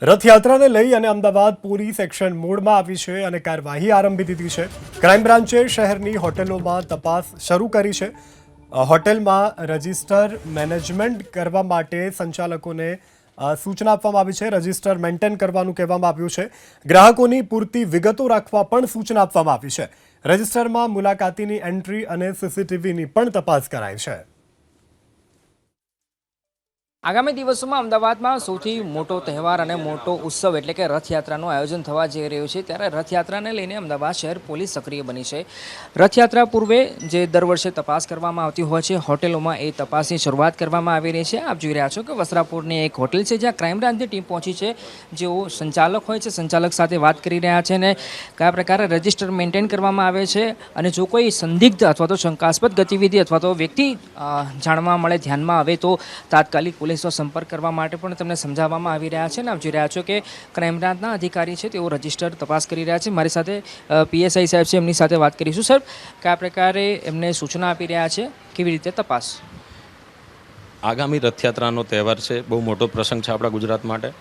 રથયાત્રાને લઈ અને Ahmedabad police action મોડમાં આવી છે અને કાર્યવાહી આરંભી દીધી છે। ક્રાઇમ બ્રાન્ચે શહેરની હોટેલોમાં તપાસ શરૂ કરી છે। હોટેલમાં રજિસ્ટર મેનેજમેન્ટ કરવા માટે સંચાલકોને સૂચના આપવામાં આવી છે। રજિસ્ટર મેન્ટેન કરવાનું કહેવામાં આવ્યું છે। ગ્રાહકોની પૂરતી વિગતો રાખવા પણ સૂચના આપવામાં આવી છે। રજિસ્ટરમાં મુલાકાતીની એન્ટ્રી અને સીસીટીવીની પણ તપાસ કરાઈ છે। આગામી દિવસોમાં અમદાવાદમાં સૌથી મોટો તહેવાર અને મોટો ઉત્સવ એટલે કે રથયાત્રાનું આયોજન થવા જઈ રહ્યું છે। ત્યારે રથયાત્રાને લઈને અમદાવાદ શહેર પોલીસ સક્રિય બની છે। રથયાત્રા પૂર્વે જે દર વર્ષે તપાસ કરવામાં આવતી હોય છે, હોટેલોમાં એ તપાસની શરૂઆત કરવામાં આવી રહી છે। આપ જોઈ રહ્યા છો કે વસ્ત્રાપુરની એક હોટેલ છે જ્યાં ક્રાઇમ બ્રાન્ચની ટીમ પહોંચી છે। જેઓ સંચાલક હોય છે, સંચાલક સાથે વાત કરી રહ્યા છે અને કયા પ્રકારે રજિસ્ટર મેન્ટેન કરવામાં આવે છે અને જો કોઈ સંદિગ્ધ અથવા તો શંકાસ્પદ ગતિવિધિ અથવા તો વ્યક્તિ જાણવા મળે, ધ્યાનમાં આવે તો તાત્કાલિક પોલીસનો સંપર્ક કરવા માટે પણ તેમને સમજાવવામાં આવી રહ્યા છે। અને આપ જોઈ રહ્યા છો કે ક્રાઇમ બ્રાન્ચના અધિકારી છે તેઓ રજિસ્ટર તપાસ કરી રહ્યા છે। મારી સાથે પીએસઆઈ સાહેબ છે, એમની સાથે વાત કરીશું। સર, કયા પ્રકારે એમને સૂચના આપી રહ્યા છે, કેવી રીતે તપાસ? આગામી રથયાત્રાનો તહેવાર છે, બહુ મોટો પ્રસંગ છે આપણા ગુજરાત માટે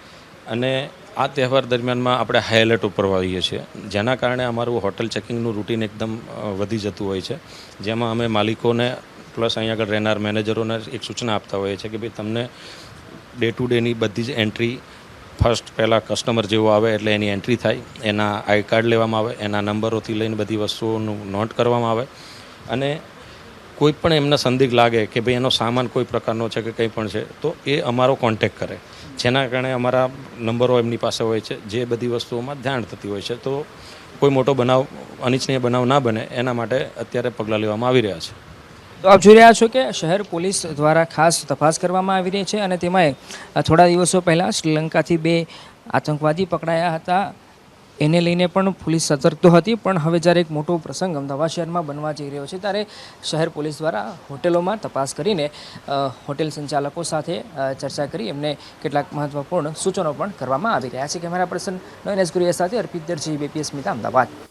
અને આ તહેવાર દરમિયાનમાં આપણે હાઈ એલર્ટ ઉપર હોઈએ છીએ, જેના કારણે અમારું હોટલ ચેકિંગનું રૂટીન એકદમ વધી જતું હોય છે, જેમાં અમે માલિકોને પ્લસ અહીં આગળ રહેનાર મેનેજરોને એક સૂચના આપતા હોઈએ છીએ કે ભાઈ તમને ડે ટુ ડેની બધી જ એન્ટ્રી ફર્સ્ટ પહેલાં કસ્ટમર જેવો આવે એટલે એની એન્ટ્રી થાય, એના આઈ કાર્ડ લેવામાં આવે, એના નંબરોથી લઈને બધી વસ્તુઓનું નોટ કરવામાં આવે અને કોઈ પણ એમને સંદિગ્ધ લાગે કે ભાઈ એનો સામાન કોઈ પ્રકારનો છે કે કંઈ પણ છે તો એ અમારો કોન્ટેક્ટ કરે, જેના કારણે અમારા નંબરો એમની પાસે હોય છે, જે બધી વસ્તુઓમાં જાણ થતી હોય છે તો કોઈ મોટો બનાવ, અનિચ્છનીય બનાવ ના બને એના માટે અત્યારે પગલાં લેવામાં આવી રહ્યા છે। તો આપ જોઈ રહ્યા છો કે શહેર પોલીસ દ્વારા ખાસ તપાસ કરવામાં આવી રહી છે અને તેમાં થોડા દિવસો પહેલાં શ્રીલંકાથી 2 આતંકવાદી પકડાયા હતા, એને લઈને પણ પોલીસ સતર્ક તો હતી, પણ હવે જ્યારે એક મોટો પ્રસંગ અમદાવાદ શહેરમાં બનવા જઈ રહ્યો છે ત્યારે શહેર પોલીસ દ્વારા હોટેલોમાં તપાસ કરીને હોટેલ સંચાલકો સાથે ચર્ચા કરી એમને કેટલાક મહત્વપૂર્ણ સૂચનો પણ કરવામાં આવી રહ્યા છે। કેમેરા પર્સન નયનેશ ગુરિયા સાથે અર્પિત દરજી, બીપીએસ મિતા, અમદાવાદ।